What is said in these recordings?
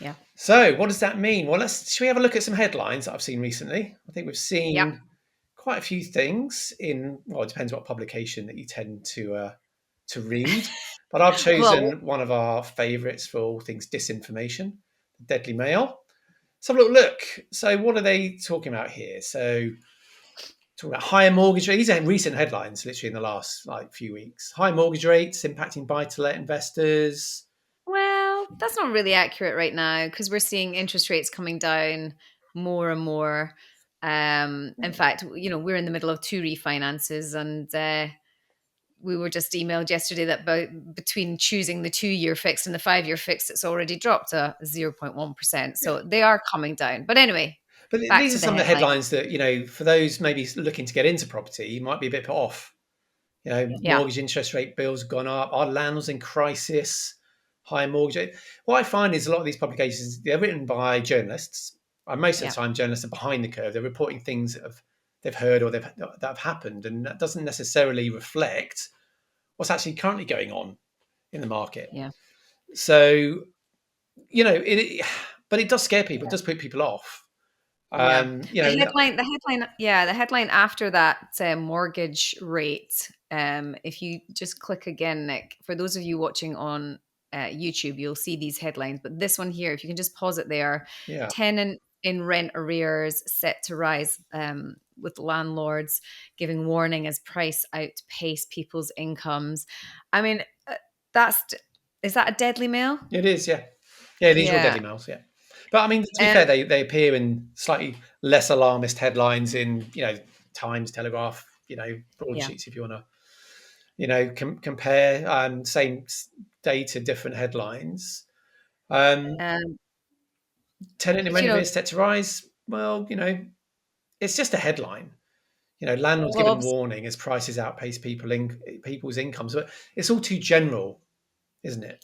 Yeah. So what does that mean? Well, should we have a look at some headlines that I've seen recently? I think we've Yep. seen quite a few things in, well, it depends what publication that you tend to read. But I've Well, chosen one of our favourites for all things disinformation, the Deadly Mail. Let's have a little look. So what are they talking about here? So talking about higher mortgage rates. These are recent headlines, literally in the last few weeks. High mortgage rates impacting buy-to-let investors. well, that's not really accurate right now because we're seeing interest rates coming down more and more. In fact, we're in the middle of two refinances, and we were just emailed yesterday that between choosing the 2-year fixed and the 5-year fixed, it's already dropped to 0.1%. Yeah. So they are coming down. But anyway, But back these to are the some of the headline. headlines that, for those maybe looking to get into property, you might be a bit put off. Yeah, Mortgage interest rate bills have gone up. Our landlords in crisis, high mortgage rate. What I find is a lot of these publications, they're written by journalists. And most of yeah, the time, journalists are behind the curve. They're reporting things that they've heard or that have happened. And that doesn't necessarily reflect what's actually currently going on in the market. yeah. So, but it does scare people. It does put people off. Yeah. The headline after that mortgage rate, if you just click again, Nick, for those of you watching on YouTube, you'll see these headlines. But this one here, if you can just pause it there, yeah. tenant in rent arrears set to rise with landlords giving warning as price outpace people's incomes. I mean, that's, is that a Deadly Mail? It is, yeah. Yeah, these are all Yeah. Deadly Mouse, yeah. But I mean, to be Um, fair, they appear in slightly less alarmist headlines in, Times, Telegraph, yeah. broadsheets if you want to, compare same day to different headlines. Um, Um, tenant in but, rent arrears set to rise. Well, it's just a headline. Landlords well, given warning as prices outpace people's incomes. But it's all too general, isn't it?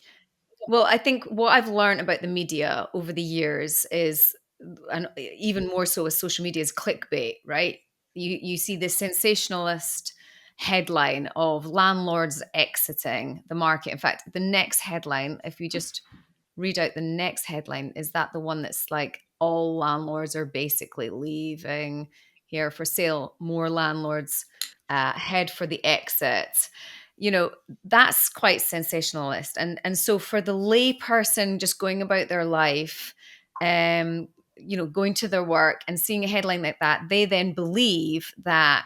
Well, I think what I've learned about the media over the years is, and even more so with social media, is clickbait, right? You see this sensationalist headline of landlords exiting the market. In fact, the next headline, if you just read out the next headline, is that the one that's like all landlords are basically leaving here for sale, more landlords head for the exit. That's quite sensationalist. And so for the lay person just going about their life, going to their work and seeing a headline like that, they then believe that,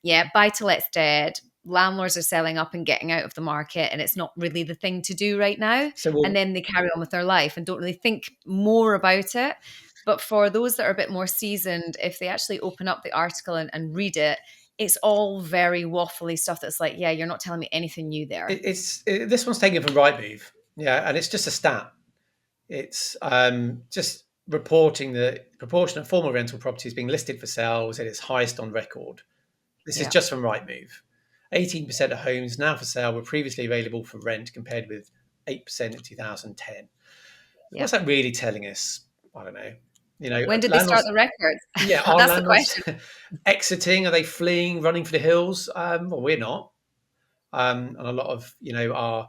yeah, buy to let's dead, landlords are selling up and getting out of the market, and it's not really the thing to do right now. So, And then they carry on with their life and don't really think more about it. But for those that are a bit more seasoned, if they actually open up the article and read it, it's all very waffly stuff that's like, yeah, you're not telling me anything new there. this one's taken from Rightmove, yeah, and it's just a stat. It's just reporting the proportion of former rental properties being listed for sale was at its highest on record. This is Yeah. just from Rightmove. 18% of homes now for sale were previously available for rent, compared with 8% in 2010. Yeah. What's that really telling us? I don't know. When did they start Landlords. the records? Yeah, are That's the landlords question. exiting? Are they fleeing, running for the hills? Well, we're not. And a lot of our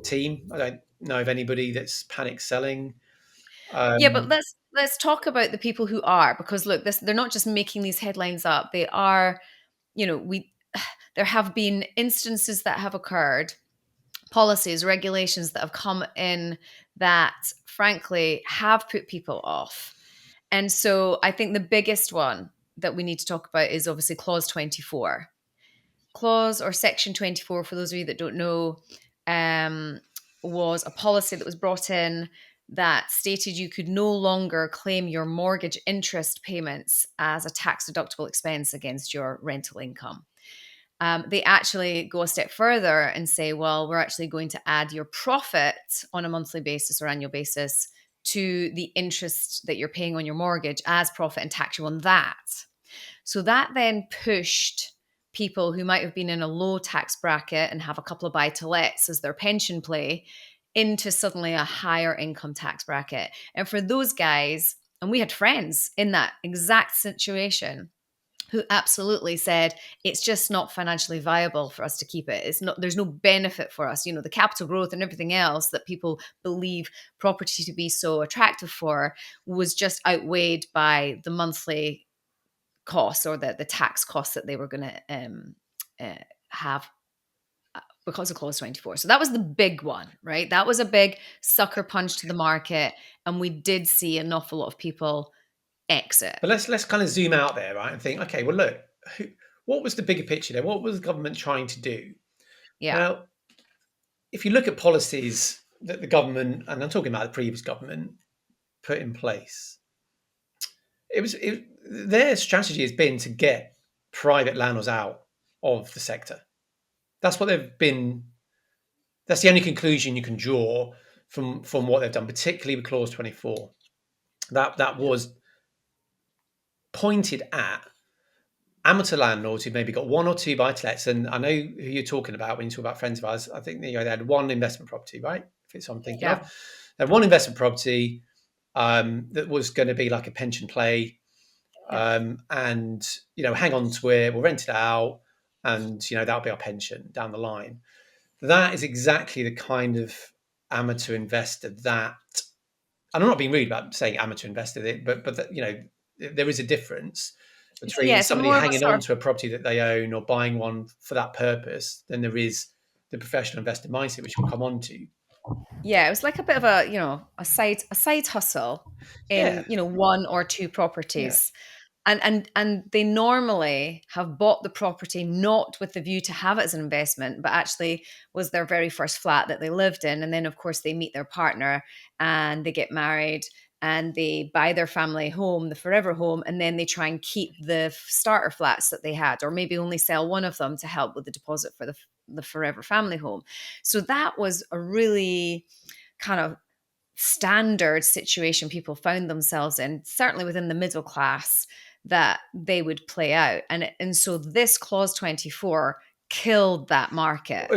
team. I don't know of anybody that's panic selling. Yeah, but Um, let's talk about the people who are, because look, they're not just making these headlines up. They are, we there have been instances that have occurred, policies, regulations that have come in that frankly have put people off. And so I think the biggest one that we need to talk about is obviously clause 24. Clause or section 24, for those of you that don't know, um, was a policy that was brought in that stated you could no longer claim your mortgage interest payments as a tax deductible expense against your rental income. They actually go a step further and say, well, we're actually going to add your profit on a monthly basis or annual basis to the interest that you're paying on your mortgage as profit and tax you on that. So that then pushed people who might have been in a low tax bracket and have a couple of buy to lets as their pension play into suddenly a higher income tax bracket. And for those guys, and we had friends in that exact situation, who absolutely said it's just not financially viable for us to keep it. It's not, there's no benefit for us. You know, the capital growth and everything else that people believe property to be so attractive for was just outweighed by the monthly costs, or the tax costs that they were going to uh, have because of clause 24. So that was the big one, right? That was a big sucker punch to the market, and we did see an awful lot of people exit. But let's kind of zoom out there, right, and think, okay, well, look, what was the bigger picture there? What was the government trying to do? Yeah. Now, if you look at policies that the government, and I'm talking about the previous government, put in place, their strategy has been to get private landlords out of the sector. That's what they've been. That's the only conclusion you can draw from what they've done, particularly with clause 24. That Yeah. was pointed at amateur landlords who maybe got one or two buy-to-lets, and I know who you're talking about when you talk about friends of ours. I think they had one investment property, right? If it's what I'm thinking of, Yeah. they had one investment property that was going to be like a pension play, Yeah. and hang on to it, we'll rent it out, and that'll be our pension down the line. That is exactly the kind of amateur investor that, and I'm not being rude about saying amateur investor, but there is a difference between It's a somebody more of a hanging sort on of, to a property that they own or buying one for that purpose than there is the professional investor mindset, which we'll come on to. yeah, it was like a bit of a, a side hustle Yeah, in, one or two yeah. properties. And they normally have bought the property not with the view to have it as an investment, but actually was their very first flat that they lived in. And then, of course, they meet their partner and they get married and they buy their family home, the forever home, and then they try and keep the starter flats that they had, or maybe only sell one of them to help with the deposit for the forever family home. So that was a really kind of standard situation people found themselves in, certainly within the middle class, that they would play out. And so this clause 24 killed that market.